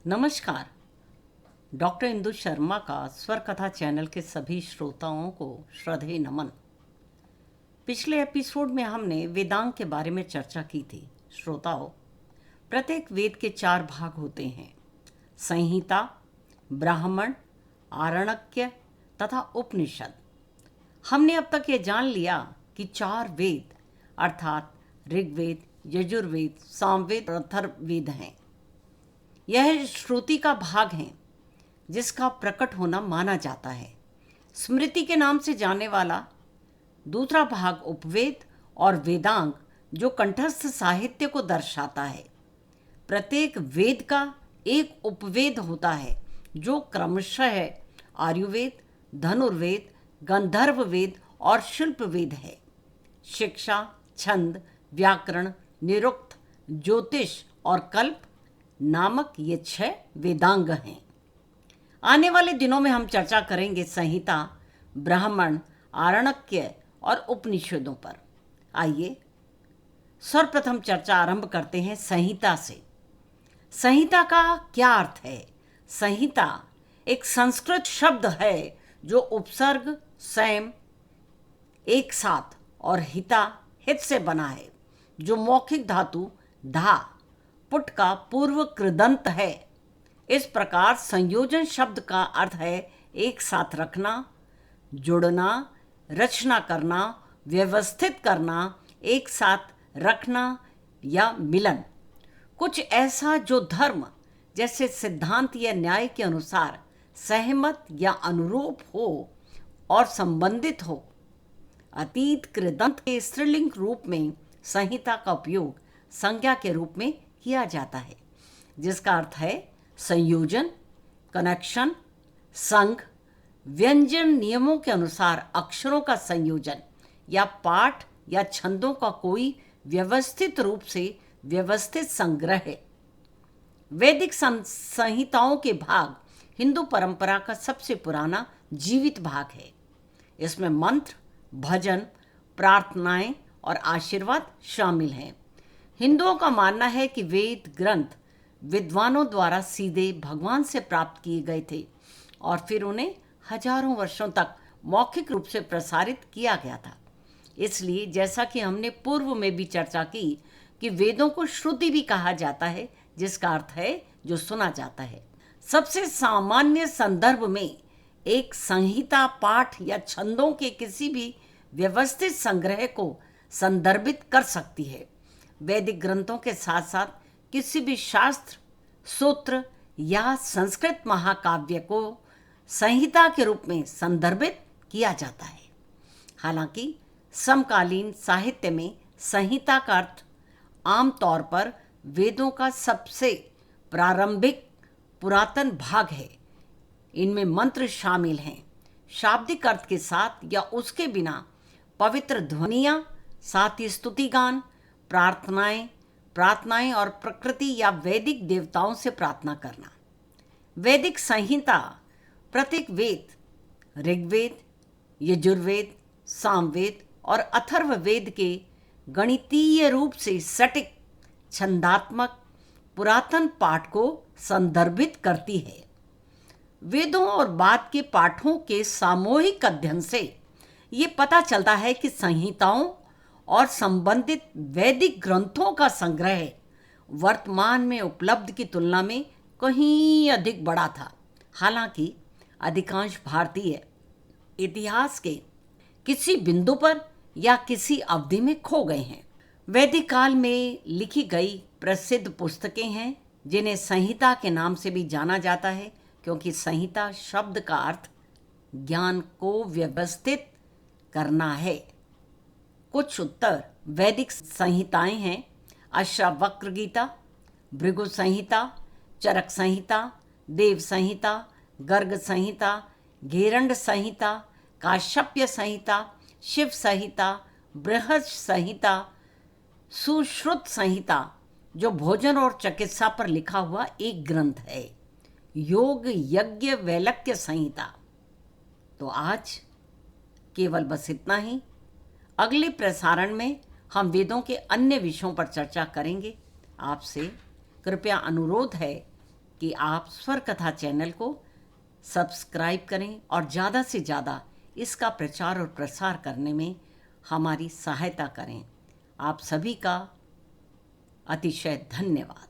नमस्कार। डॉक्टर इंदु शर्मा का स्वर कथा चैनल के सभी श्रोताओं को श्रद्धेय नमन। पिछले एपिसोड में हमने वेदांग के बारे में चर्चा की थी। श्रोताओं, प्रत्येक वेद के 4 भाग होते हैं: संहिता, ब्राह्मण, आरण्यक तथा उपनिषद। हमने अब तक ये जान लिया कि 4 वेद अर्थात ऋग्वेद, यजुर्वेद, सामवेद और अथर्ववेद हैं। यह श्रुति का भाग है जिसका प्रकट होना माना जाता है। स्मृति के नाम से जाने वाला दूसरा भाग उपवेद और वेदांग जो कंठस्थ साहित्य को दर्शाता है। प्रत्येक वेद का एक उपवेद होता है जो क्रमशः है आयुर्वेद, धनुर्वेद, गंधर्व वेद और शिल्प वेद है। शिक्षा, छंद, व्याकरण, निरुक्त, ज्योतिष और कल्प नामक ये 6 वेदांग हैं। आने वाले दिनों में हम चर्चा करेंगे संहिता, ब्राह्मण, आरण्यक और उपनिषदों पर। आइए सर्वप्रथम चर्चा आरंभ करते हैं संहिता से। संहिता का क्या अर्थ है? संहिता एक संस्कृत शब्द है जो उपसर्ग, संयम, एक साथ और हिता, हित से बना है, जो मौखिक धातु धा पुट का पूर्व कृदंत है। इस प्रकार संयोजन शब्द का अर्थ है एक साथ रखना, जुड़ना, रचना करना, व्यवस्थित करना, एक साथ रखना या मिलन। कुछ ऐसा जो धर्म जैसे सिद्धांत या न्याय के अनुसार सहमत या अनुरूप हो और संबंधित हो। अतीत कृदंत के स्त्रीलिंग रूप में संहिता का उपयोग संज्ञा के रूप में किया जाता है, जिसका अर्थ है संयोजन, कनेक्शन, संघ, व्यंजन नियमों के अनुसार अक्षरों का संयोजन या पाठ या छंदों का कोई व्यवस्थित रूप से व्यवस्थित संग्रह है। वैदिक संहिताओं के भाग हिंदू परंपरा का सबसे पुराना जीवित भाग है। इसमें मंत्र, भजन, प्रार्थनाएं और आशीर्वाद शामिल हैं। हिंदुओं का मानना है कि वेद ग्रंथ विद्वानों द्वारा सीधे भगवान से प्राप्त किए गए थे और फिर उन्हें हजारों वर्षों तक मौखिक रूप से प्रसारित किया गया था। इसलिए जैसा कि हमने पूर्व में भी चर्चा की कि वेदों को श्रुति भी कहा जाता है, जिसका अर्थ है जो सुना जाता है। सबसे सामान्य संदर्भ में एक संहिता पाठ या छंदों के किसी भी व्यवस्थित संग्रह को संदर्भित कर सकती है। वैदिक ग्रंथों के साथ साथ किसी भी शास्त्र, सूत्र या संस्कृत महाकाव्य को संहिता के रूप में संदर्भित किया जाता है। हालांकि समकालीन साहित्य में संहिता का अर्थ आमतौर पर वेदों का सबसे प्रारंभिक पुरातन भाग है। इनमें मंत्र शामिल हैं। शाब्दिक अर्थ के साथ या उसके बिना पवित्र ध्वनियाँ, साथ ही स्तुतिगान, प्रार्थनाएं और प्रकृति या वैदिक देवताओं से प्रार्थना करना। वैदिक संहिता प्रत्येक वेद, ऋग्वेद, यजुर्वेद, सामवेद और अथर्ववेद के गणितीय रूप से सटीक, छंदात्मक, पुरातन पाठ को संदर्भित करती है। वेदों और बाद के पाठों के सामूहिक अध्ययन से ये पता चलता है कि संहिताओं और संबंधित वैदिक ग्रंथों का संग्रह वर्तमान में उपलब्ध की तुलना में कहीं अधिक बड़ा था। हालांकि अधिकांश भारतीय इतिहास के किसी बिंदु पर या किसी अवधि में खो गए हैं। वैदिक काल में लिखी गई प्रसिद्ध पुस्तकें हैं जिन्हें संहिता के नाम से भी जाना जाता है, क्योंकि संहिता शब्द का अर्थ ज्ञान को व्यवस्थित करना है। कुछ उत्तर वैदिक संहिताएं हैं: अष्टावक्र गीता, भृगु संहिता, चरक संहिता, देव संहिता, गर्ग संहिता, घेरंड संहिता, काश्यप्य संहिता, शिव संहिता, बृहद संहिता, सुश्रुत संहिता जो भोजन और चिकित्सा पर लिखा हुआ एक ग्रंथ है, योग यज्ञ वैलक्य संहिता। तो आज केवल बस इतना ही। अगले प्रसारण में हम वेदों के अन्य विषयों पर चर्चा करेंगे। आपसे कृपया अनुरोध है कि आप स्वर कथा चैनल को सब्सक्राइब करें और ज़्यादा से ज़्यादा इसका प्रचार और प्रसार करने में हमारी सहायता करें। आप सभी का अतिशय धन्यवाद।